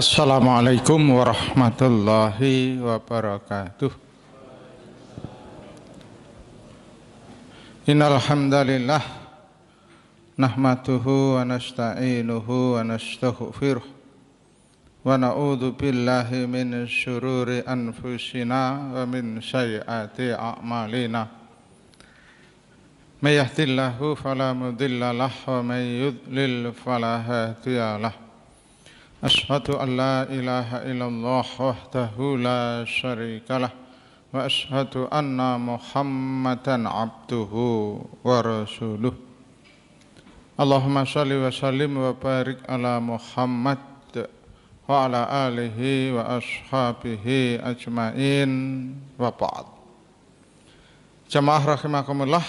Assalamualaikum warahmatullahi wabarakatuh. Innal hamdalillah nahmaduhu wa nasta'inuhu wa nastaghfiruh wa na'udzu billahi min syururi anfusina wa min sayyiati a'malina. May yahdihillahu fala mudilla lahu wa may yudlil fala hadiya lahu. Ashhadu an la ilaha illallah wahdahu la syarika lah wa ashhadu anna Muhammadan abduhu wa rasuluh. Allahumma shalli wa sallim wa barik ala Muhammad wa ala alihi wa ashabihi ajmain wa ba'd. Jamaah rahimakumullah,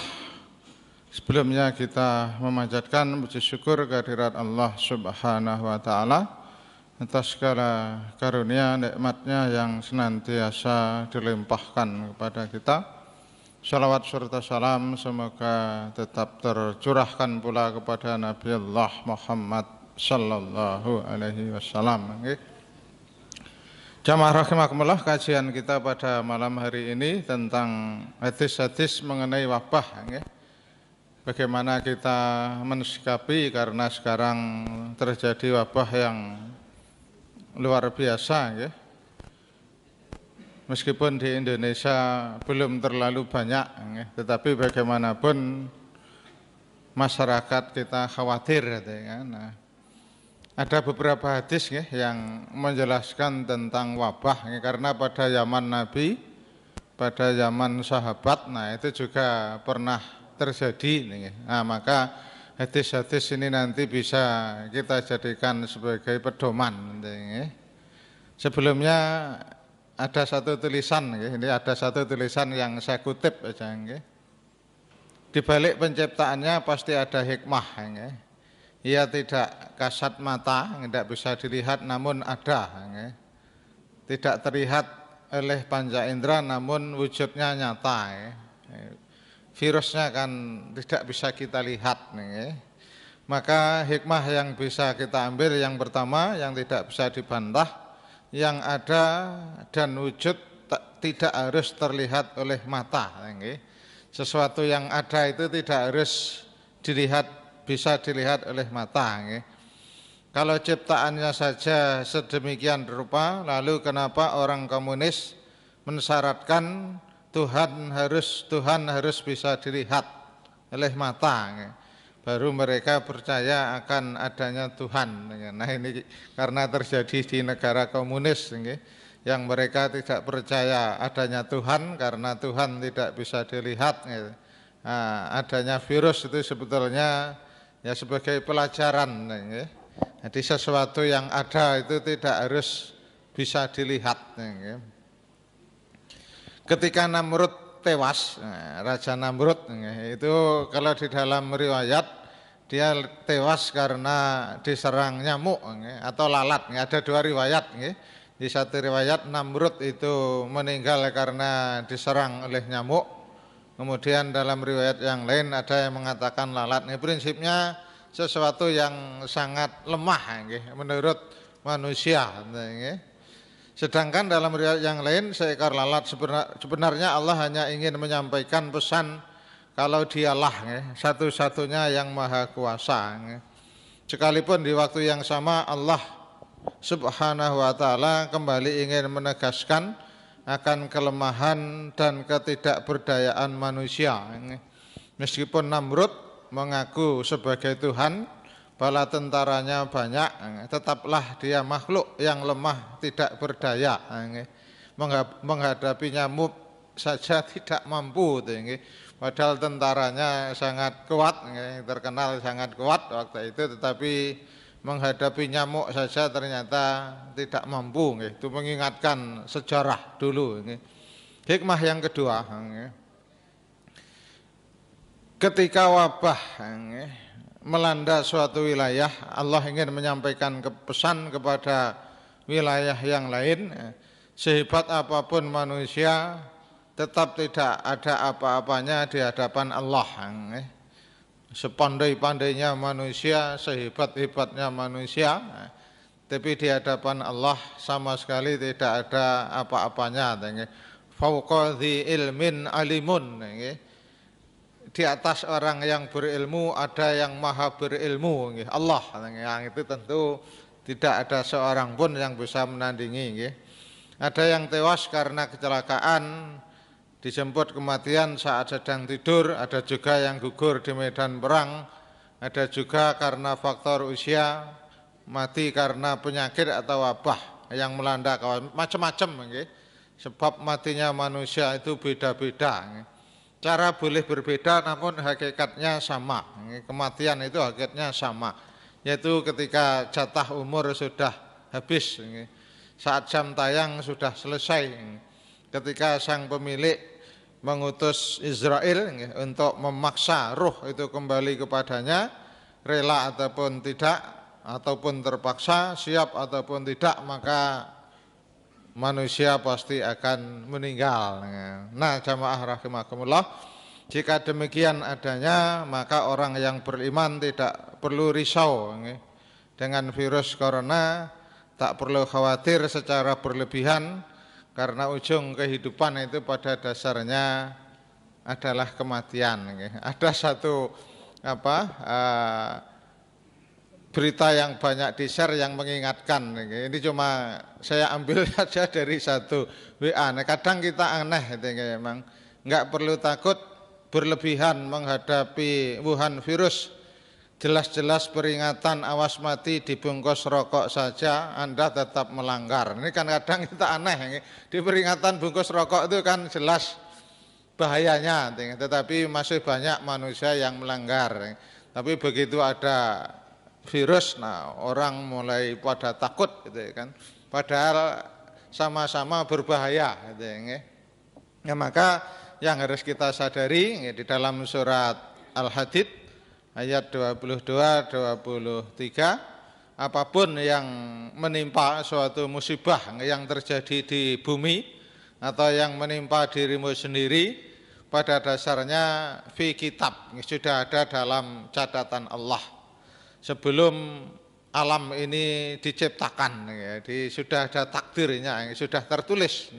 sebelumnya kita memanjatkan puji syukur kehadirat Allah Subhanahu wa taala atas segala karunia nikmatnya yang senantiasa dilimpahkan kepada kita. Salawat serta salam semoga tetap tercurahkan pula kepada Nabi Allah Muhammad sallallahu alaihi wasallam. Jamaah rahimakumullah, kajian kita pada malam hari ini tentang hadis-hadis mengenai wabah. Bagaimana kita mensikapi karena sekarang terjadi wabah yang luar biasa, ya. Meskipun di Indonesia belum terlalu banyak, ya, tetapi bagaimanapun masyarakat kita khawatir, ya. Nah, ada beberapa hadis, ya, yang menjelaskan tentang wabah, ya, karena pada zaman Nabi, pada zaman sahabat, nah itu juga pernah terjadi, ya. Nah, maka hadis-hadis ini nanti bisa kita jadikan sebagai pedoman. Sebelumnya ada satu tulisan, ini ada satu tulisan yang saya kutip aja. Di balik penciptaannya pasti ada hikmah. Ia tidak kasat mata, tidak bisa dilihat, namun ada. Tidak terlihat oleh panca indera, namun wujudnya nyata. Virusnya kan tidak bisa kita lihat, nih. Maka hikmah yang bisa kita ambil yang pertama, yang tidak bisa dibantah, yang ada dan wujud tidak harus terlihat oleh mata, nih. Sesuatu yang ada itu tidak harus dilihat, bisa dilihat oleh mata, nih. Kalau ciptaannya saja sedemikian rupa, lalu kenapa orang komunis mensyaratkan Tuhan harus bisa dilihat oleh mata, baru mereka percaya akan adanya Tuhan. Nah, ini karena terjadi di negara komunis, yang mereka tidak percaya adanya Tuhan karena Tuhan tidak bisa dilihat. Nah, adanya virus itu sebetulnya ya sebagai pelajaran. Jadi sesuatu yang ada itu tidak harus bisa dilihat. Ketika Namrud tewas, Raja Namrud itu kalau di dalam riwayat dia tewas karena diserang nyamuk atau lalat. Ada dua riwayat. Di satu riwayat Namrud itu meninggal karena diserang oleh nyamuk. Kemudian dalam riwayat yang lain ada yang mengatakan lalat. Prinsipnya sesuatu yang sangat lemah menurut manusia. Sedangkan dalam riwayat yang lain seekor lalat, sebenarnya Allah hanya ingin menyampaikan pesan kalau dialah satu-satunya yang maha kuasa. Sekalipun di waktu yang sama Allah Subhanahu wa ta'ala kembali ingin menegaskan akan kelemahan dan ketidakberdayaan manusia. Meskipun Namrud mengaku sebagai Tuhan, bala tentaranya banyak, tetaplah dia makhluk yang lemah, tidak berdaya. Menghadapi nyamuk saja tidak mampu. Padahal tentaranya sangat kuat, terkenal sangat kuat waktu itu, tetapi menghadapi nyamuk saja ternyata tidak mampu. Itu mengingatkan sejarah dulu. Hikmah yang kedua, ketika wabah melanda suatu wilayah, Allah ingin menyampaikan pesan kepada wilayah yang lain. Sehebat apapun manusia, tetap tidak ada apa-apanya di hadapan Allah. Sepandai-pandainya manusia, sehebat-hebatnya manusia, tapi di hadapan Allah sama sekali tidak ada apa-apanya. Fauqa dzi ilmin alimun. Di atas orang yang berilmu ada yang maha berilmu, Allah. Yang itu tentu tidak ada seorang pun yang bisa menandingi. Ada yang tewas karena kecelakaan, dijemput kematian saat sedang tidur, ada juga yang gugur di medan perang, ada juga karena faktor usia, mati karena penyakit atau wabah yang melanda kawan, macam-macam. Sebab matinya manusia itu beda-beda. Cara boleh berbeda namun hakikatnya sama. Kematian itu hakikatnya sama, yaitu ketika jatah umur sudah habis, saat jam tayang sudah selesai, ketika sang pemilik mengutus Israel untuk memaksa ruh itu kembali kepadanya, rela ataupun tidak, ataupun terpaksa, siap ataupun tidak, maka manusia pasti akan meninggal. Nah, jamaah rahimakumullah, jika demikian adanya, maka orang yang beriman tidak perlu risau dengan virus corona, tak perlu khawatir secara berlebihan, karena ujung kehidupan itu pada dasarnya adalah kematian. Ada satu berita yang banyak di-share yang mengingatkan. Ini cuma saya ambil saja dari satu WA. Kadang kita aneh, memang nggak perlu takut berlebihan menghadapi Wuhan virus. Jelas-jelas peringatan awas mati dibungkus rokok saja Anda tetap melanggar. Ini kan kadang kita aneh, di peringatan bungkus rokok itu kan jelas bahayanya, tetapi masih banyak manusia yang melanggar. Tapi begitu ada virus, nah orang mulai pada takut, kan. Padahal sama-sama berbahaya, Ya, maka yang harus kita sadari di dalam surat Al-Hadid ayat 22-23, apapun yang menimpa suatu musibah yang terjadi di bumi atau yang menimpa dirimu sendiri, pada dasarnya fi kitab, sudah ada dalam catatan Allah. Sebelum alam ini diciptakan, sudah ada takdirnya, sudah tertulis.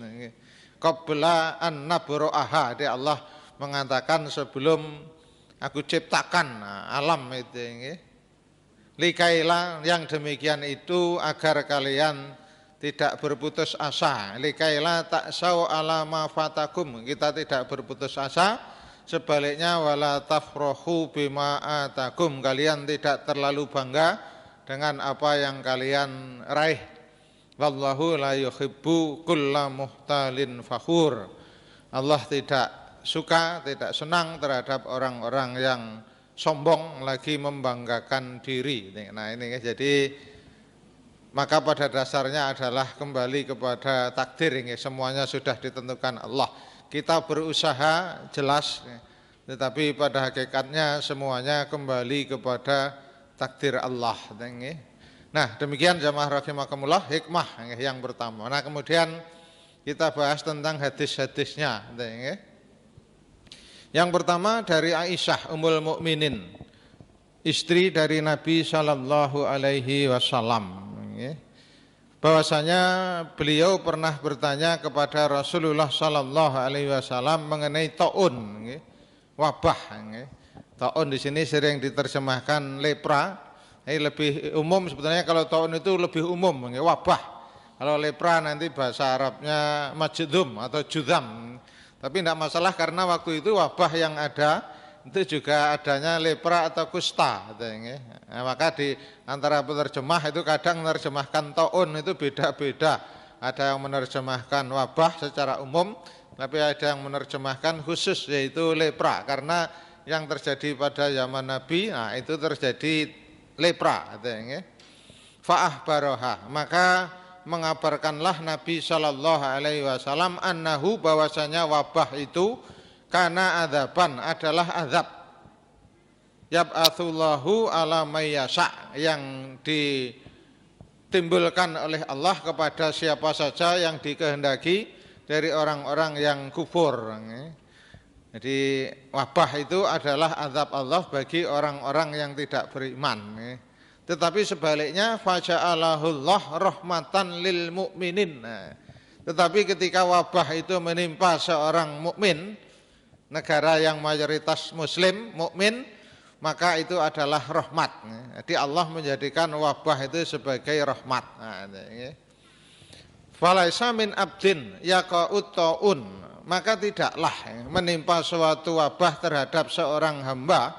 Qabla an nabro'aha, Allah mengatakan sebelum aku ciptakan alam itu. Likailah, yang demikian itu agar kalian tidak berputus asa. Likailah taksau ala ma fatakum, kita tidak berputus asa. Sebaliknya wala tafrohu bima atakum, kalian tidak terlalu bangga dengan apa yang kalian raih. Wallahu la yuhibbu kulla muhtalin fakhur. Allah tidak suka, tidak senang terhadap orang-orang yang sombong lagi membanggakan diri. Nah ini jadi maka pada dasarnya adalah kembali kepada takdir, semuanya sudah ditentukan Allah. Kita berusaha jelas, tetapi pada hakikatnya semuanya kembali kepada takdir Allah. Nah demikian jamaah rahimakumullah hikmah yang pertama. Nah kemudian kita bahas tentang hadis-hadisnya. Yang pertama dari Aisyah Ummul Mukminin, istri dari Nabi Shallallahu Alaihi Wasallam, bahwasanya beliau pernah bertanya kepada Rasulullah Shallallahu Alaihi Wasallam mengenai taun, wabah. Taun di sini sering diterjemahkan lepra, lebih umum sebetulnya. Kalau taun itu lebih umum, wabah. Kalau lepra nanti bahasa Arabnya majdum atau judam. Tapi tidak masalah karena waktu itu wabah yang ada itu juga adanya lepra atau kusta. Nah, maka di antara penerjemah itu kadang menerjemahkan taun itu beda-beda. Ada yang menerjemahkan wabah secara umum, tapi ada yang menerjemahkan khusus yaitu lepra. Karena yang terjadi pada zaman Nabi, nah itu terjadi lepra. Fa'ah baroha, maka mengabarkanlah Nabi Shallallahu Alaihi Wasallam annahu, bahwasanya wabah itu karena adzaban, adalah azab. Yab'atsullahu ala mayyasha, yang ditimbulkan oleh Allah kepada siapa saja yang dikehendaki dari orang-orang yang kufur. Jadi wabah itu adalah azab Allah bagi orang-orang yang tidak beriman. Tetapi sebaliknya faja'alahullah rahmatan lil mu'minin. Nah, tetapi ketika wabah itu menimpa seorang mukmin, negara yang mayoritas muslim, mukmin, maka itu adalah rahmat. Jadi Allah menjadikan wabah itu sebagai rahmat. Nah, falaisa min abdin yaqa'ut ta'un, maka tidaklah menimpa suatu wabah terhadap seorang hamba,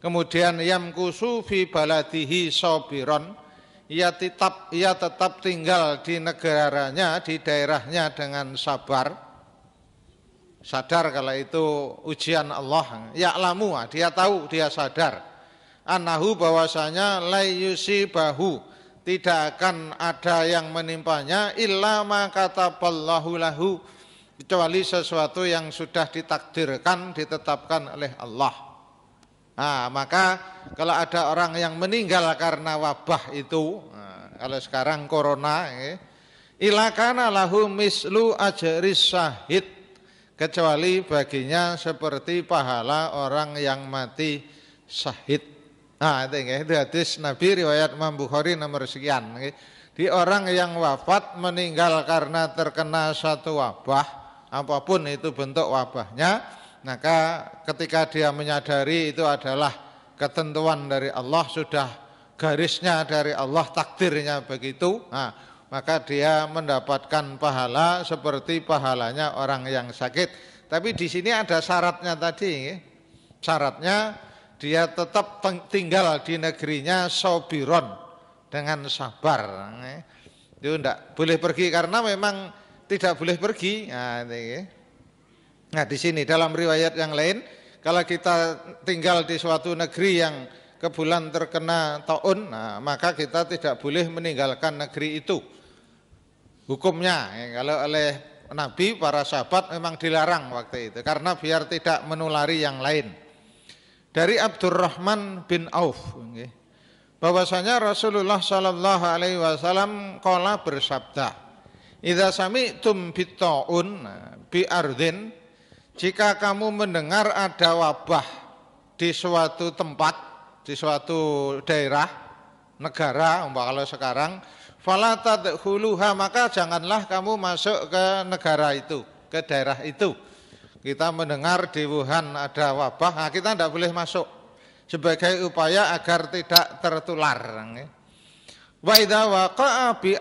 kemudian yamkusu fi baladihi sabiron, ia tetap tinggal di negaranya, di daerahnya dengan sabar, sadar kalau itu ujian Allah, ya'lamu, dia tahu, dia sadar, annahu, bahwasanya la yusibahu, tidak akan ada yang menimpanya, illa ma kataballahu lahu, kecuali sesuatu yang sudah ditakdirkan, ditetapkan oleh Allah. Nah, maka kalau ada orang yang meninggal karena wabah itu, kalau sekarang corona, ila kana lahu mislu ajris syahid, kecuali baginya seperti pahala orang yang mati syahid. Nah, itu hadis Nabi riwayat Imam Bukhari nomor sekian. Di orang yang wafat meninggal karena terkena satu wabah, apapun itu bentuk wabahnya, maka ketika dia menyadari itu adalah ketentuan dari Allah, sudah garisnya dari Allah, takdirnya begitu, nah, maka dia mendapatkan pahala seperti pahalanya orang yang sakit. Tapi di sini ada syaratnya tadi, syaratnya dia tetap tinggal di negerinya sobiron, dengan sabar. Itu tidak boleh pergi karena memang tidak boleh pergi. Nah, di sini dalam riwayat yang lain, kalau kita tinggal di suatu negeri yang kebetulan terkena taun, nah, maka kita tidak boleh meninggalkan negeri itu. Hukumnya, kalau oleh Nabi, para sahabat memang dilarang waktu itu, karena biar tidak menulari yang lain. Dari Abdurrahman bin Auf, bahwasanya Rasulullah Shallallahu Alaihi Wasallam qala bersabda, idza sami'tum bit-ta'un bi ardin, jika kamu mendengar ada wabah di suatu tempat, di suatu daerah, negara, kalau sekarang, fala tadkhuluha, maka janganlah kamu masuk ke negara itu, ke daerah itu. Kita mendengar di Wuhan ada wabah, nah kita tidak boleh masuk, sebagai upaya agar tidak tertular. Wa idza waqa'a bi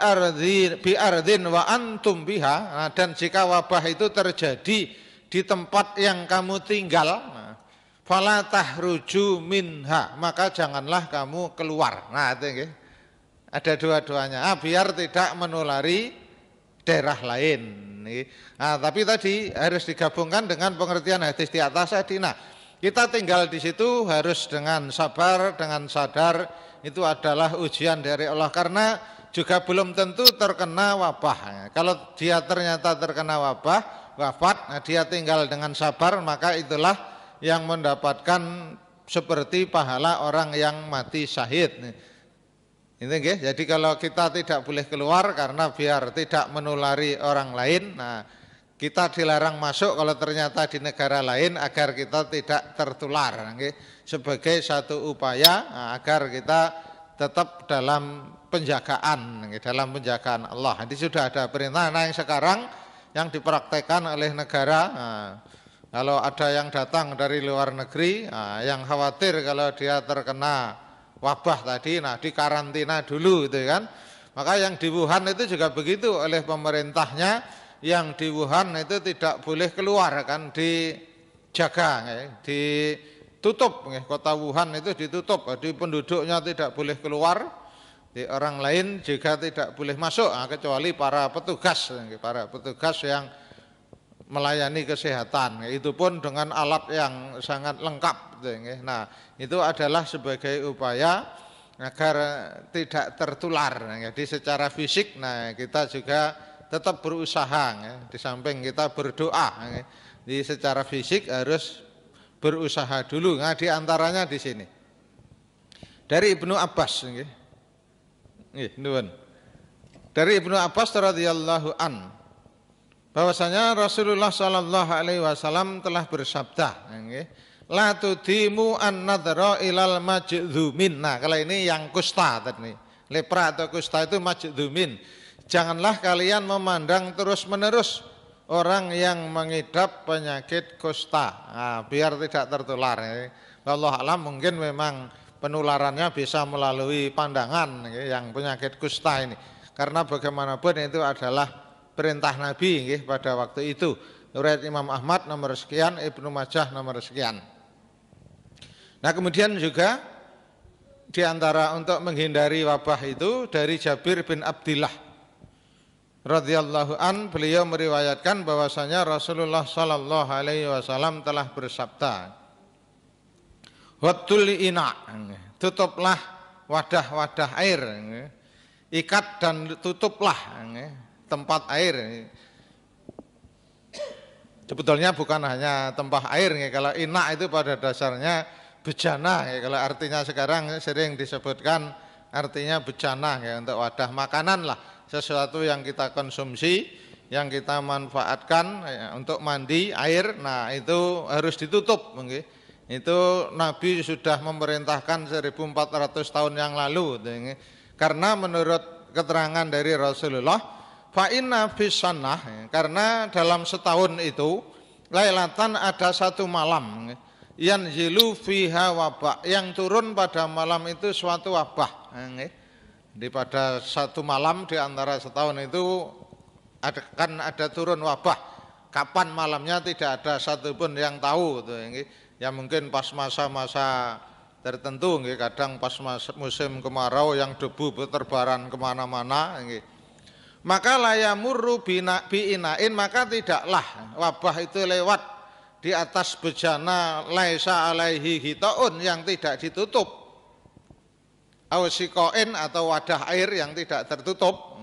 ardin wa antum biha, nah, dan jika wabah itu terjadi di tempat yang kamu tinggal, fala tahruju minha, maka janganlah kamu keluar. Nah, itu ada dua-duanya, biar tidak menulari daerah lain. Nah, tapi tadi harus digabungkan dengan pengertian hadis di atas tadi. Nah, kita tinggal di situ harus dengan sabar, dengan sadar, itu adalah ujian dari Allah, karena juga belum tentu terkena wabah. Kalau dia ternyata terkena wabah, wafat, nah dia tinggal dengan sabar, maka itulah yang mendapatkan seperti pahala orang yang mati syahid. Jadi kalau kita tidak boleh keluar karena biar tidak menulari orang lain, nah kita dilarang masuk kalau ternyata di negara lain agar kita tidak tertular, sebagai satu upaya agar kita tetap dalam penjagaan, dalam penjagaan Allah. Jadi sudah ada perintah. Nah, yang sekarang yang dipraktekkan oleh negara, nah, kalau ada yang datang dari luar negeri, nah, yang khawatir kalau dia terkena wabah tadi, nah dikarantina dulu itu kan. Maka yang di Wuhan itu juga begitu oleh pemerintahnya, yang di Wuhan itu tidak boleh keluar kan, dijaga, ditutup, kota Wuhan itu ditutup, jadi penduduknya tidak boleh keluar. Di orang lain juga tidak boleh masuk, kecuali para petugas yang melayani kesehatan, itu pun dengan alat yang sangat lengkap. Nah, itu adalah sebagai upaya agar tidak tertular. Jadi secara fisik, nah kita juga tetap berusaha, di samping kita berdoa, di secara fisik harus berusaha dulu. Nah, di antaranya di sini dari Ibnu Abbas. Dari Ibnu Abbas radhiyallahu an, bahwasanya Rasulullah sallallahu alaihi wasallam telah bersabda, La tudimu an-nadhra ilal majdzumin. Nah, kalau ini yang kusta tadi. Lepra atau kusta itu majdzumin. Janganlah kalian memandang terus-menerus orang yang mengidap penyakit kusta. Nah, biar tidak tertular. Wallahu alam, mungkin memang penularannya bisa melalui pandangan yang penyakit kusta ini. Karena bagaimanapun itu adalah perintah Nabi pada waktu itu. Riwayat Imam Ahmad nomor sekian, Ibnu Majah nomor sekian. Nah, kemudian juga di antara untuk menghindari wabah itu dari Jabir bin Abdillah radhiyallahu an, beliau meriwayatkan bahwasanya Rasulullah sallallahu alaihi wasallam telah bersabda, Wattul ina, tutuplah wadah-wadah air, ikat dan tutuplah tempat air. Sebetulnya bukan hanya tempat air, kalau ina itu pada dasarnya bejana, kalau artinya sekarang sering disebutkan artinya bejana untuk wadah makanan lah, sesuatu yang kita konsumsi, yang kita manfaatkan untuk mandi air, nah itu harus ditutup. Itu Nabi sudah memerintahkan 1400 tahun yang lalu. Karena menurut keterangan dari Rasulullah, fa inna fisannah, karena dalam setahun itu lailatan ada satu malam yanzilu fiha wabah, yang turun pada malam itu suatu wabah. Di pada satu malam di antara setahun itu akan ada turun wabah. Kapan malamnya tidak ada satupun yang tahu. Ya mungkin pas masa-masa tertentu, kadang pas musim kemarau yang debu berterbaran kemana-mana. Maka layamurru bi'inain, maka tidaklah wabah itu lewat di atas bejana laisa alaihi hitaun, yang tidak ditutup, ausikoin atau wadah air yang tidak tertutup,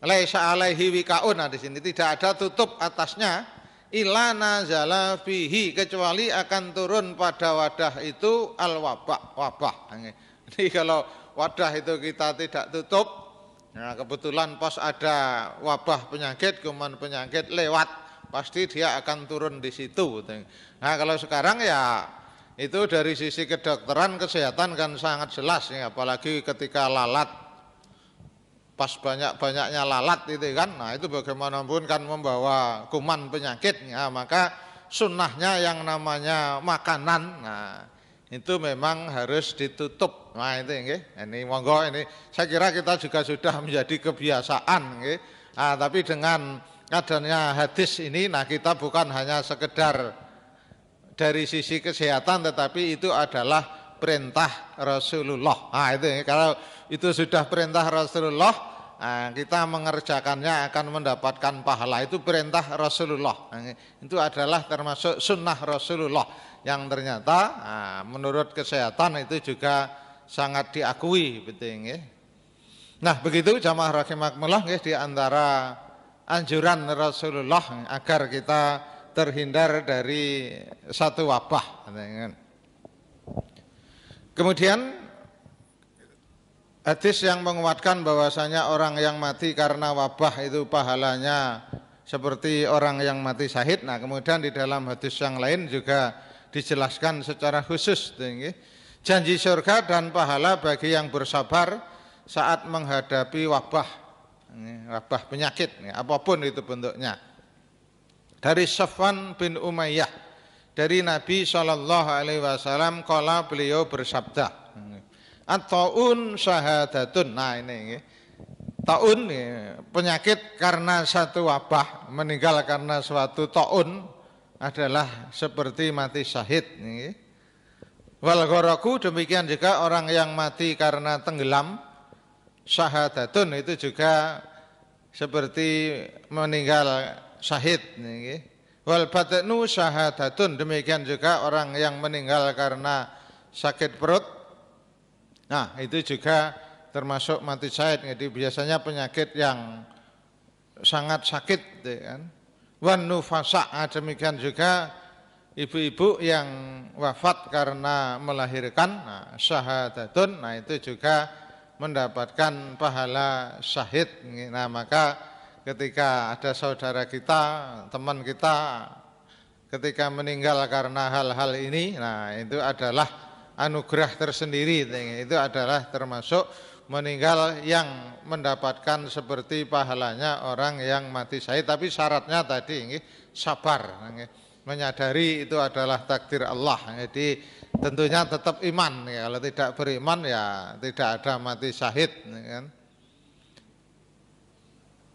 laisa alaihi wikaun, nah di sini tidak ada tutup atasnya, illa nazala fihi, kecuali akan turun pada wadah itu wabah. Jadi kalau wadah itu kita tidak tutup, nah kebetulan pas ada wabah penyakit, kuman penyakit lewat, pasti dia akan turun di situ. Nah kalau sekarang ya itu dari sisi kedokteran kesehatan kan sangat jelas, apalagi ketika lalat, pas banyak-banyaknya lalat itu kan, nah itu bagaimanapun kan membawa kuman penyakit, maka sunnahnya yang namanya makanan, nah itu memang harus ditutup. Nah itu ini monggo, ini saya kira kita juga sudah menjadi kebiasaan, nah, tapi dengan adanya hadis ini, nah kita bukan hanya sekedar dari sisi kesehatan, tetapi itu adalah perintah Rasulullah. Nah itu kalau itu sudah perintah Rasulullah, nah, kita mengerjakannya akan mendapatkan pahala. Itu perintah Rasulullah. Nah, itu adalah termasuk sunnah Rasulullah yang ternyata menurut kesehatan itu juga sangat diakui, betul. Nah begitu jamaah rahimakumullah, di antara anjuran Rasulullah agar kita terhindar dari satu wabah. Kemudian hadis yang menguatkan bahwasanya orang yang mati karena wabah itu pahalanya seperti orang yang mati syahid. Nah kemudian di dalam hadis yang lain juga dijelaskan secara khusus janji surga dan pahala bagi yang bersabar saat menghadapi wabah penyakit, apapun itu bentuknya. Dari Safwan bin Umayyah dari Nabi SAW, kala beliau bersabda, at-ta'un syahadatun. Nah ini ta'un, penyakit karena satu wabah, meninggal karena suatu ta'un adalah seperti mati syahid. Wal gharaku, demikian juga orang yang mati karena tenggelam, syahadatun, itu juga seperti meninggal syahid. Wal batnu syahadatun, demikian juga orang yang meninggal karena sakit perut, nah itu juga termasuk mati syahid. Jadi biasanya penyakit yang sangat sakit, kan. Wan nufasa, demikian juga ibu-ibu yang wafat karena melahirkan, nah syahadatun, nah itu juga mendapatkan pahala syahid. Nah maka ketika ada saudara kita, teman kita ketika meninggal karena hal-hal ini, nah itu adalah anugerah tersendiri, itu adalah termasuk meninggal yang mendapatkan seperti pahalanya orang yang mati syahid, tapi syaratnya tadi sabar, menyadari itu adalah takdir Allah. Jadi tentunya tetap iman, kalau tidak beriman ya tidak ada mati syahid, kan.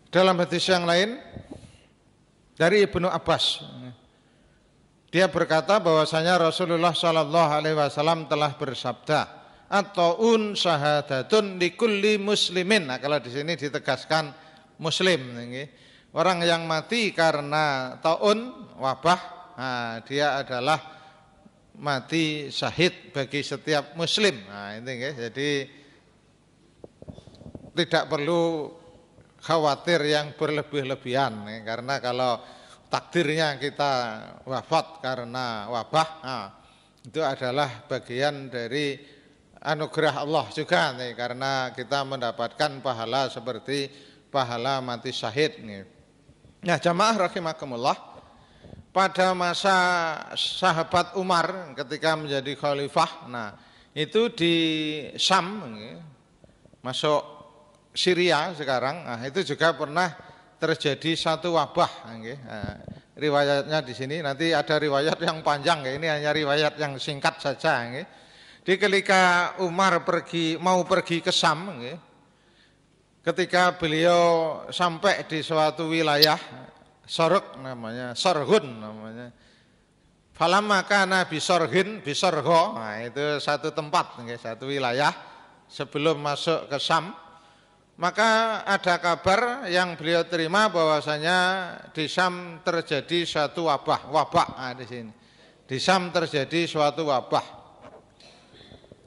Dalam hadis yang lain dari Ibnu Abbas, dia berkata bahwasanya Rasulullah Shallallahu Alaihi Wasallam telah bersabda, "At-taun syahadatun likulli muslimin." Nah, kalau di sini ditegaskan muslim, orang yang mati karena taun wabah, nah, dia adalah mati syahid bagi setiap muslim. Nah, ini jadi tidak perlu khawatir yang berlebih-lebihan, karena kalau takdirnya kita wafat karena wabah, nah, itu adalah bagian dari anugerah Allah juga, karena kita mendapatkan pahala seperti pahala mati syahid. Nah, jamaah rahimakumullah, pada masa sahabat Umar ketika menjadi khalifah, nah itu di Syam, masuk Syria sekarang, nah itu juga pernah terjadi satu wabah. Nah, riwayatnya di sini, nanti ada riwayat yang panjang, ini hanya riwayat yang singkat saja. Di ketika Umar mau pergi ke Syam, ketika beliau sampai di suatu wilayah, Sorg namanya, Sorghun namanya. Falamma kana bisorgho, nah itu satu tempat, satu wilayah sebelum masuk ke Syam. Maka ada kabar yang beliau terima bahwasanya di Syam terjadi suatu wabah. Nah, di sini di Syam terjadi suatu wabah.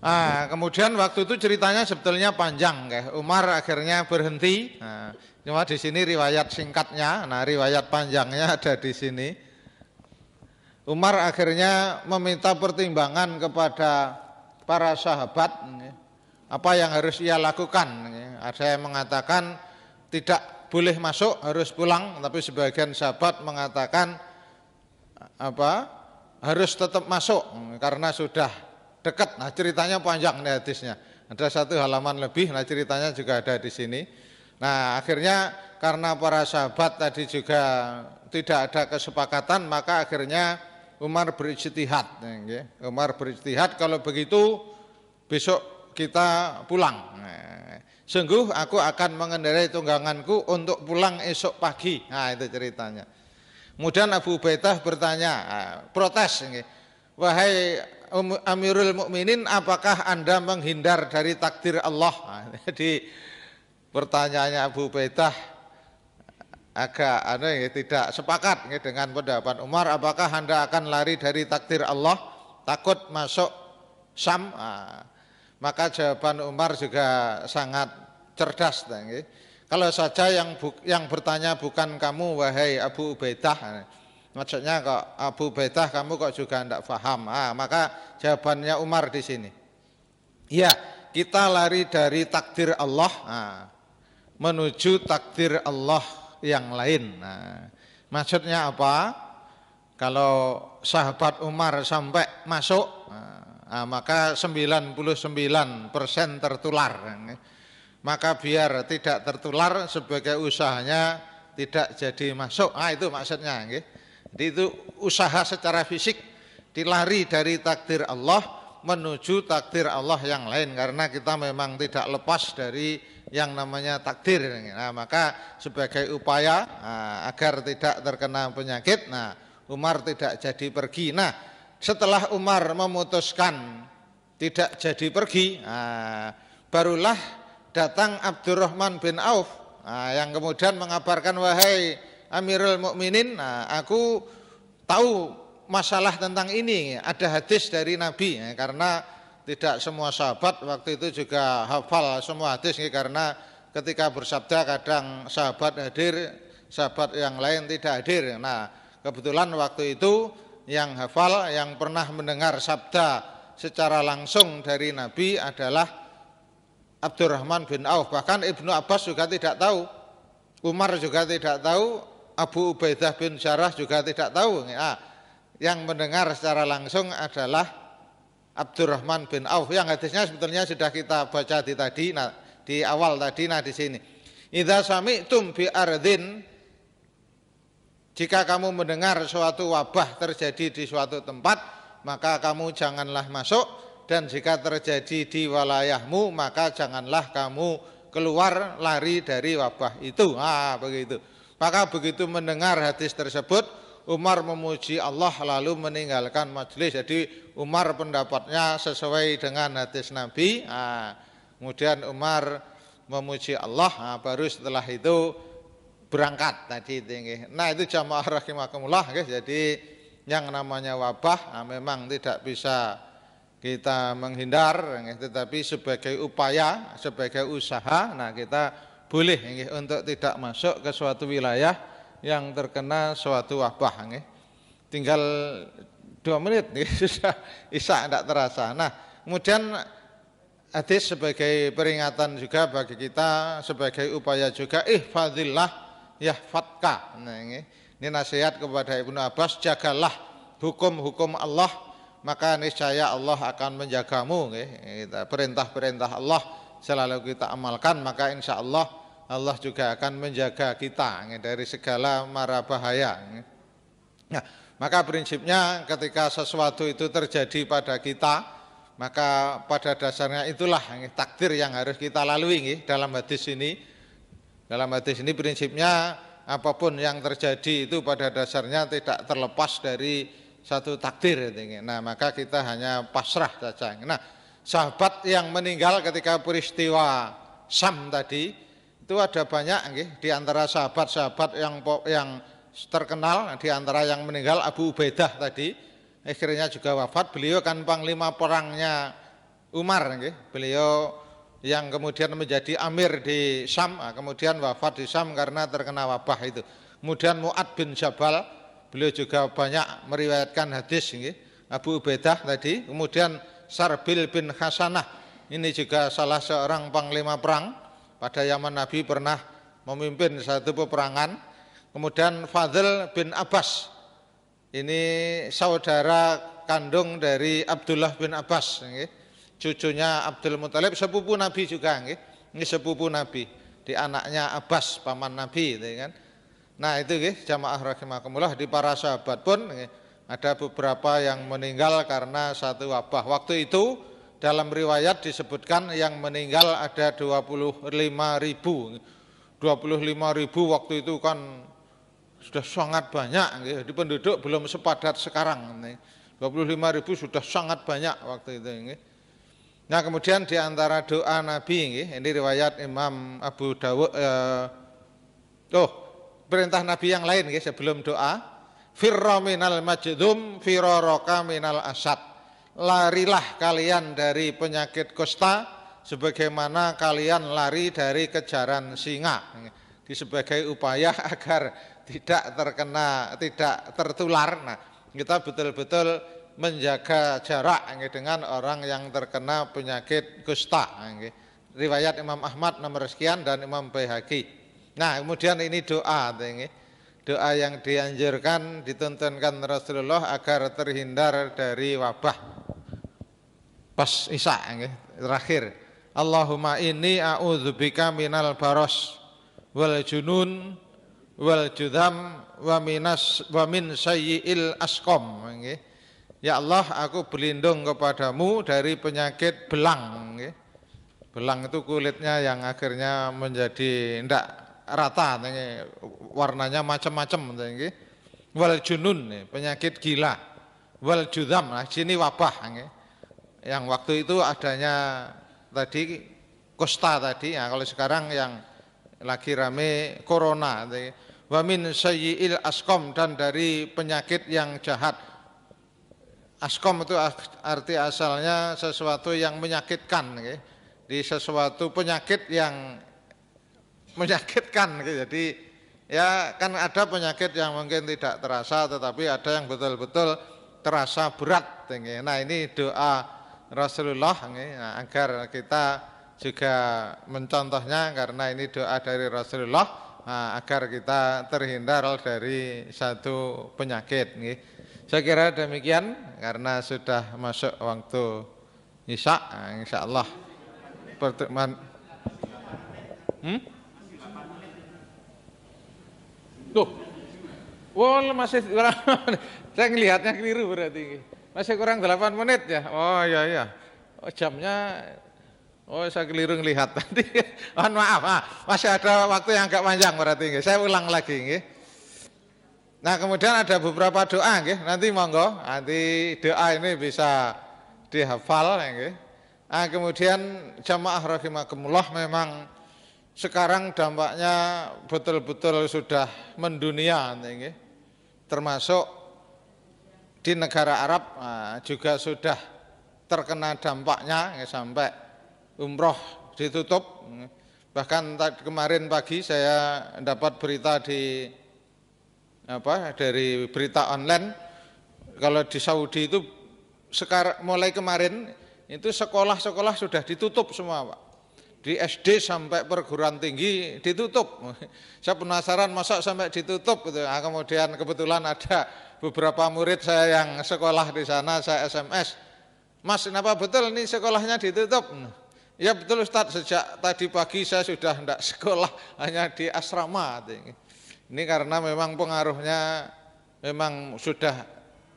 Nah, kemudian waktu itu ceritanya sebetulnya panjang, Umar akhirnya berhenti. Nah, cuma di sini riwayat singkatnya, nah riwayat panjangnya ada di sini. Umar akhirnya meminta pertimbangan kepada para sahabat, apa yang harus ia lakukan. Ada yang mengatakan tidak boleh masuk, harus pulang, tapi sebagian sahabat mengatakan harus tetap masuk karena sudah dekat. Nah, ceritanya panjang nih hadisnya. Ada satu halaman lebih, nah ceritanya juga ada di sini. Nah, akhirnya karena para sahabat tadi juga tidak ada kesepakatan, maka akhirnya Umar berijtihad. Umar berijtihad, kalau begitu besok kita pulang. Sungguh aku akan mengendarai tungganganku untuk pulang esok pagi. Nah, itu ceritanya. Kemudian Abu Ubaidah bertanya, protes, wahai Amirul Mukminin, apakah Anda menghindar dari takdir Allah? Nah, jadi pertanyaannya Abu Ubaidah agak tidak sepakat dengan pendapat Umar. Apakah Anda akan lari dari takdir Allah, takut masuk Syam? Maka jawaban Umar juga sangat cerdas. Kalau saja yang bertanya bukan kamu, wahai Abu Ubaidah, maksudnya kok Abu Ubaidah kamu kok juga tidak paham. Maka jawabannya Umar di sini, ya, kita lari dari takdir Allah menuju takdir Allah yang lain. Maksudnya apa? Kalau sahabat Umar sampai masuk, maka 99% tertular. Maka biar tidak tertular, sebagai usahanya tidak jadi masuk. Itu maksudnya. Jadi itu usaha secara fisik, dilari dari takdir Allah menuju takdir Allah yang lain, karena kita memang tidak lepas dari yang namanya takdir. Maka sebagai upaya agar tidak terkena penyakit, Umar tidak jadi pergi. Setelah Umar memutuskan tidak jadi pergi, barulah datang Abdurrahman bin Auf, yang kemudian mengabarkan, wahai Amirul Mukminin, aku tahu masalah tentang ini, ada hadis dari Nabi. Karena tidak semua sahabat waktu itu juga hafal semua hadis, karena ketika bersabda kadang sahabat hadir, sahabat yang lain tidak hadir. Kebetulan waktu itu yang hafal, yang pernah mendengar sabda secara langsung dari Nabi adalah Abdurrahman bin Auf. Bahkan Ibnu Abbas juga tidak tahu, Umar juga tidak tahu, Abu Ubaidah bin Jarrah juga tidak tahu. yang mendengar secara langsung adalah Abdurrahman bin Auf, yang hadisnya sebetulnya sudah kita baca di awal tadi. Nah di sini, idza sami'tum bi ardin, jika kamu mendengar suatu wabah terjadi di suatu tempat, maka kamu janganlah masuk, dan jika terjadi di wilayahmu, maka janganlah kamu keluar lari dari wabah itu. Begitu. Maka begitu mendengar hadis tersebut, Umar memuji Allah lalu meninggalkan majelis. Jadi Umar pendapatnya sesuai dengan hadis Nabi. Kemudian Umar memuji Allah, baru setelah itu berangkat tadi. Nah itu jamaah rahimakumullah. Jadi yang namanya wabah memang tidak bisa kita menghindar, tetapi sebagai upaya, sebagai usaha, nah kita boleh untuk tidak masuk ke suatu wilayah yang terkena suatu wabah. Tinggal 2 menit sudah isya tidak terasa. Nah kemudian hadis sebagai peringatan juga bagi kita, sebagai upaya juga ihfadzillah yahfadka. Nah, ini nasihat kepada Ibnu Abbas, jagalah hukum-hukum Allah, maka niscaya Allah akan menjagamu. Perintah-perintah Allah selalu kita amalkan, maka insya Allah Allah juga akan menjaga kita dari segala mara bahaya. Nah, maka prinsipnya ketika sesuatu itu terjadi pada kita, maka pada dasarnya itulah takdir yang harus kita lalui dalam hadis ini. Dalam hadis ini prinsipnya apapun yang terjadi itu pada dasarnya tidak terlepas dari satu takdir. Nah maka kita hanya pasrah saja. Nah sahabat yang meninggal ketika peristiwa Syam tadi itu ada banyak. Di antara sahabat-sahabat yang terkenal, di antara yang meninggal Abu Ubaidah tadi, akhirnya juga wafat. Beliau kan panglima perangnya Umar. Beliau yang kemudian menjadi amir di Syam, kemudian wafat di Syam karena terkena wabah itu. Kemudian Mu'ad bin Jabal, beliau juga banyak meriwayatkan hadis, Abu Ubaidah tadi. Kemudian Sarbil bin Hasanah, ini juga salah seorang panglima perang pada zaman Nabi, pernah memimpin satu peperangan. Kemudian Fadl bin Abbas, ini saudara kandung dari Abdullah bin Abbas, cucunya Abdul Muthalib, sepupu Nabi juga. Ini sepupu Nabi, di anaknya Abbas, paman Nabi. Nah itu jamaah rahimakumullah, di para sahabat pun ada beberapa yang meninggal karena satu wabah. Waktu itu dalam riwayat disebutkan yang meninggal ada 25.000. 25.000 waktu itu kan sudah sangat banyak. Di penduduk belum sepadat sekarang. 25.000 sudah sangat banyak waktu itu. Nah kemudian di antara doa Nabi, ini riwayat Imam Abu Dawud, perintah Nabi yang lain sebelum doa, firra minal majdum firaraka minal asad, larilah kalian dari penyakit kusta sebagaimana kalian lari dari kejaran singa. Di sebagai upaya agar tidak tertular. Nah kita betul-betul menjaga jarak dengan orang yang terkena penyakit kusta. Riwayat Imam Ahmad nomor sekian dan Imam Baihaqi. Nah kemudian ini doa yang dianjurkan, dituntunkan Rasulullah agar terhindar dari wabah pas isya terakhir. Allahumma inni a'udzubika minal baros wal junun wal judham wa min sayyi'il asqam. Ya Allah, aku berlindung kepadamu dari penyakit belang. Belang itu kulitnya yang akhirnya menjadi tidak rata, warnanya macam-macam. Wal junun, penyakit gila. Wal judham, sini wabah. Yang waktu itu adanya tadi kusta tadi, kalau sekarang yang lagi rame corona. Wa min sayyi'il asqam, dan dari penyakit yang jahat. Askom itu arti asalnya sesuatu yang menyakitkan, di sesuatu penyakit yang menyakitkan. Jadi ya kan ada penyakit yang mungkin tidak terasa, tetapi ada yang betul-betul terasa berat. Nah ini doa Rasulullah agar kita juga mencontohnya, karena ini doa dari Rasulullah agar kita terhindar dari satu penyakit. Saya kira demikian karena sudah masuk waktu Isya, insya Allah pertemuan. Tuh, masih kurang. Saya ngelihatnya keliru berarti. Masih kurang 8 menit ya. Oh iya iya. Oh, jamnya. Oh saya keliru ngelihat tadi. Mohon maaf, masih ada waktu yang agak panjang berarti. Saya ulang lagi. Nah kemudian ada beberapa doa, nanti monggo, nanti doa ini bisa dihafal. Nah, kemudian jamaah rahimakumullah, memang sekarang dampaknya betul-betul sudah mendunia, termasuk di negara Arab juga sudah terkena dampaknya sampai umroh ditutup. Bahkan kemarin pagi saya dapat berita dari berita online, kalau di Saudi itu sekarang mulai kemarin itu sekolah-sekolah sudah ditutup semua, Pak. Di SD sampai perguruan tinggi ditutup. Saya penasaran masa sampai ditutup gitu. Nah, kemudian kebetulan ada beberapa murid saya yang sekolah di sana, saya SMS, Mas, kenapa betul ini sekolahnya ditutup? Ya betul Ustadz, sejak tadi pagi saya sudah tidak sekolah, hanya di asrama. Ini karena memang pengaruhnya memang sudah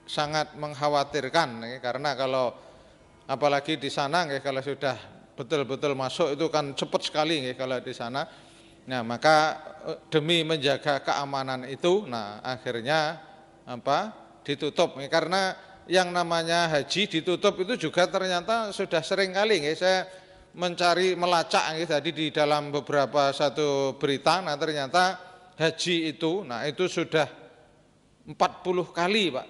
sangat mengkhawatirkan, karena kalau apalagi di sana kalau sudah betul-betul masuk itu kan cepat sekali kalau di sana. Nah, maka demi menjaga keamanan itu, nah akhirnya ditutup. Karena yang namanya haji ditutup itu juga ternyata sudah sering kali saya mencari melacak tadi di dalam beberapa satu berita. Nah, ternyata haji itu, nah itu sudah 40 kali, Pak,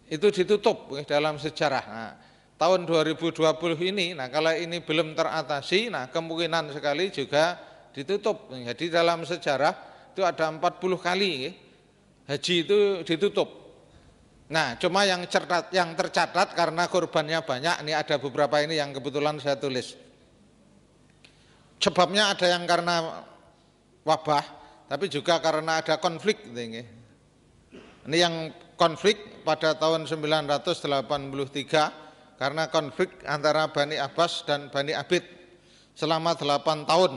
itu ditutup dalam sejarah. Nah, tahun 2020 ini, nah kalau ini belum teratasi, nah kemungkinan sekali juga ditutup. Jadi dalam sejarah itu ada 40 kali haji itu ditutup. Nah, cuma yang tercatat karena korbannya banyak, ini ada beberapa ini yang kebetulan saya tulis. Sebabnya ada yang karena wabah, tapi juga karena ada konflik. Ini yang konflik pada tahun 983 karena konflik antara Bani Abbas dan Bani Abid selama 8 tahun.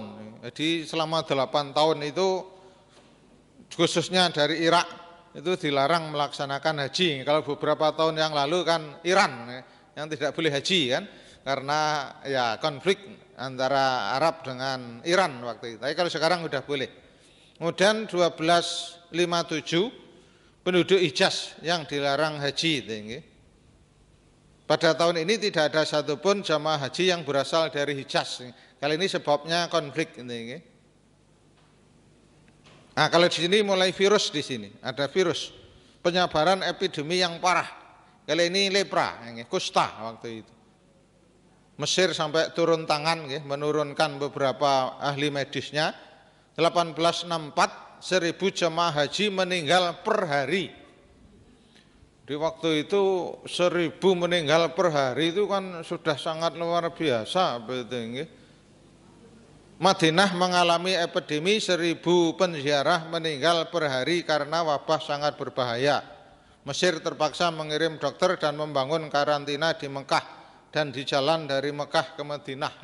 Jadi selama 8 tahun itu khususnya dari Irak itu dilarang melaksanakan haji. Kalau beberapa tahun yang lalu kan Iran yang tidak boleh haji kan, karena ya konflik antara Arab dengan Iran waktu itu. Tapi kalau sekarang sudah boleh. Kemudian 1257 penduduk Hijaz yang dilarang haji. Pada tahun ini tidak ada satupun jamaah haji yang berasal dari Hijaz. Kali ini sebabnya konflik. Nah, kalau di sini mulai virus, di sini ada virus penyebaran epidemi yang parah. Kali ini lepra, kusta waktu itu. Mesir sampai turun tangan, menurunkan beberapa ahli medisnya. 1864 1000 jemaah haji meninggal per hari. Di waktu itu 1000 meninggal per hari itu kan sudah sangat luar biasa. Madinah mengalami epidemi 1000 penziarah meninggal per hari karena wabah sangat berbahaya. Mesir terpaksa mengirim dokter dan membangun karantina di Mekah dan di jalan dari Mekah ke Madinah.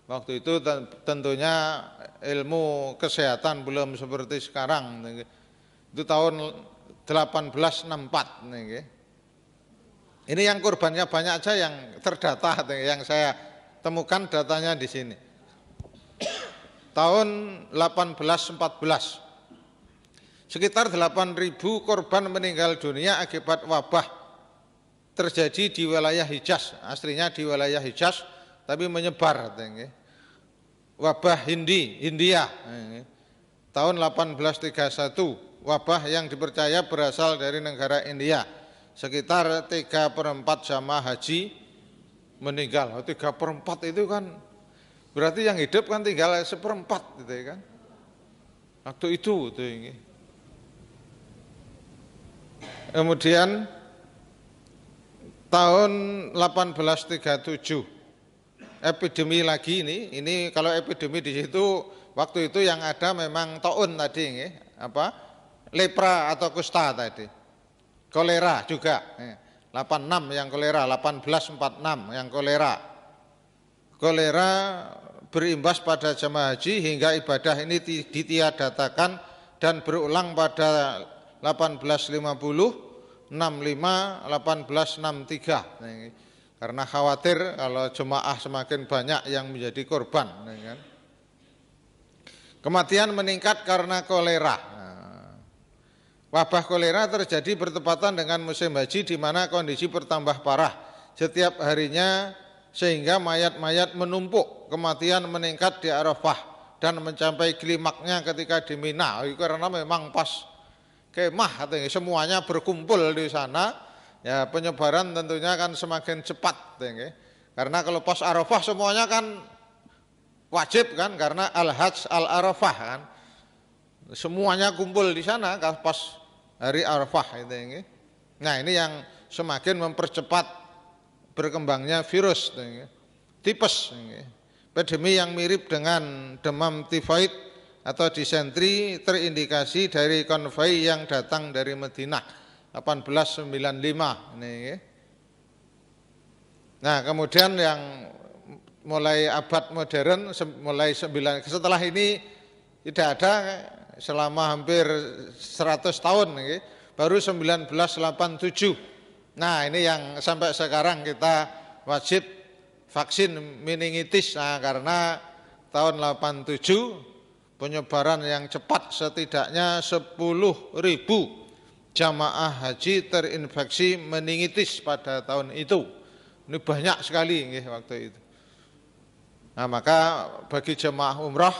Waktu itu tentunya ilmu kesehatan belum seperti sekarang. Itu tahun 1864. Ini yang korbannya banyak aja yang terdata, yang saya temukan datanya di sini. Tahun 1814, sekitar 8.000 korban meninggal dunia akibat wabah terjadi di wilayah Hijaz. Aslinya di wilayah Hijaz, tapi menyebar. Wabah India, tahun 1831, wabah yang dipercaya berasal dari negara India. Sekitar 3/4 jamaah haji meninggal. 3/4 itu kan berarti yang hidup kan tinggal 1/4 gitu kan. Waktu itu Kemudian tahun 1837 epidemi lagi ini kalau epidemi di situ waktu itu yang ada memang taun tadi lepra atau kusta tadi. kolera juga. 86 yang kolera, 1846 yang kolera. Kolera berimbas pada jemaah haji hingga ibadah ini ditiadakan dan berulang pada 1850, 65, 1863. Karena khawatir kalau jemaah semakin banyak yang menjadi korban. Kematian meningkat karena kolera. Wabah kolera terjadi bertepatan dengan musim haji di mana kondisi bertambah parah setiap harinya sehingga mayat-mayat menumpuk. Kematian meningkat di Arafah dan mencapai klimaknya ketika di Mina. Karena memang pas kemah semuanya berkumpul di sana, ya penyebaran tentunya kan semakin cepat. Karena kalau pas Arafah semuanya kan wajib kan, karena Al-Hajj Al-Arafah kan. Semuanya kumpul di sana pas hari Arafah itu. Nah, ini yang semakin mempercepat berkembangnya virus tipes. Pandemi yang mirip dengan demam tifoid atau disentri terindikasi dari konvoi yang datang dari Madinah 1895 ini. Nah, kemudian yang mulai abad modern mulai setelah ini tidak ada selama hampir 100 tahun baru 1987. Nah, ini yang sampai sekarang kita wajib vaksin meningitis. Nah, karena tahun 87 penyebaran yang cepat, setidaknya 10.000 jamaah haji terinfeksi meningitis pada tahun itu. Ini banyak sekali waktu itu. Nah, maka bagi jemaah umrah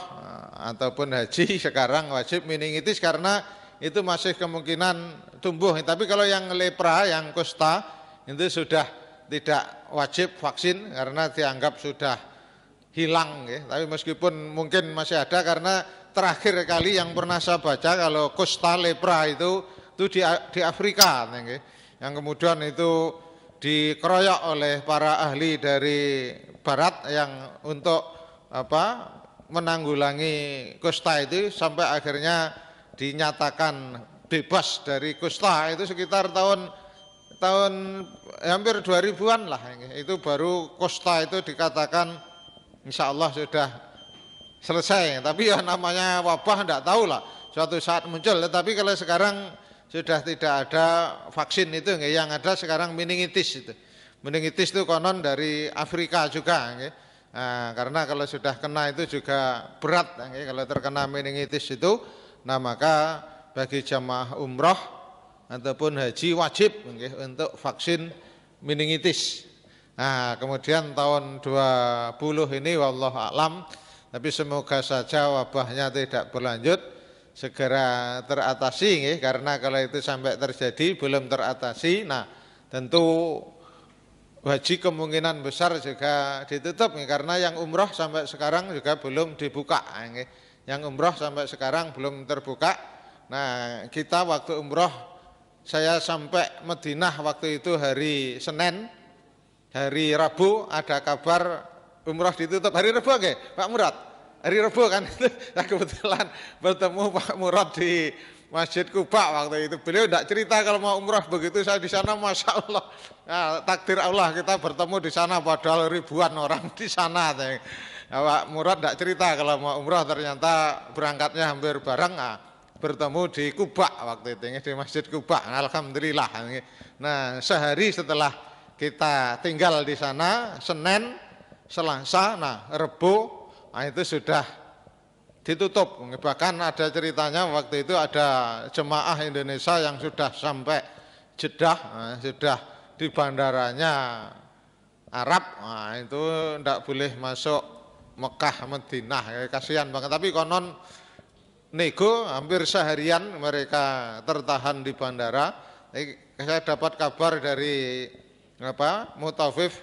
ataupun haji sekarang wajib meningitis karena itu masih kemungkinan tumbuh. Tapi kalau yang lepra, yang kusta itu sudah tidak wajib vaksin karena dianggap sudah hilang. Tapi meskipun mungkin masih ada, karena terakhir kali yang pernah saya baca kalau kusta lepra itu di Afrika, yang kemudian itu dikeroyok oleh para ahli dari barat yang untuk menanggulangi kusta itu sampai akhirnya dinyatakan bebas dari kusta itu sekitar tahun hampir 2000-an lah. Itu baru kusta itu dikatakan insya Allah sudah selesai. Tapi ya namanya wabah tidak tahu lah, suatu saat muncul. Tapi kalau sekarang sudah tidak ada vaksin itu, yang ada sekarang meningitis itu. Meningitis itu konon dari Afrika juga. Nah, karena kalau sudah kena itu juga berat. Kalau terkena meningitis itu, nah maka bagi jamaah umroh ataupun haji wajib untuk vaksin meningitis. Nah, kemudian tahun 20 ini wallahu a'lam, tapi semoga saja wabahnya tidak berlanjut, segera teratasi, karena kalau itu sampai terjadi belum teratasi, nah tentu haji kemungkinan besar juga ditutup, karena yang umroh sampai sekarang juga belum dibuka. Yang umroh sampai sekarang belum terbuka. Nah, kita waktu umroh, saya sampai Madinah waktu itu hari Senin, hari Rabu ada kabar umroh ditutup. Hari Rabu Pak Murad? Hari Rabu kan itu, saya kebetulan bertemu Pak Murad di Masjid Kuba waktu itu. Beliau tidak cerita kalau mau umroh, begitu saya di sana, masya Allah, nah, takdir Allah kita bertemu di sana padahal ribuan orang di sana. Pak Murad tidak cerita kalau mau umroh, ternyata berangkatnya hampir bareng. Bertemu di Kuba waktu itu, di Masjid Kuba. Alhamdulillah. Nah, sehari setelah kita tinggal di sana, Senin, Selasa, nah Rebo, nah itu sudah ditutup. Bahkan ada ceritanya waktu itu ada jemaah Indonesia yang sudah sampai Jeddah, nah, sudah di bandaranya Arab, nah itu tidak boleh masuk Mekah, Madinah, kasihan banget. Tapi konon nego hampir seharian mereka tertahan di bandara. Saya dapat kabar dari mutawif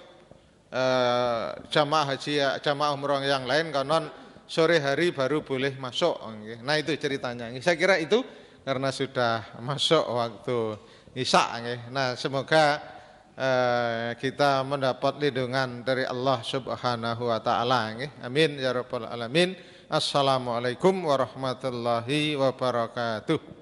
jamaah haji, jamaah umroh yang lain, konon sore hari baru boleh masuk. Nah itu ceritanya. Saya kira itu karena sudah masuk waktu Isya. Nah semoga kita mendapat lindungan dari Allah Subhanahu wa taala. Amin ya rabbal alamin. Assalamualaikum warahmatullahi wabarakatuh.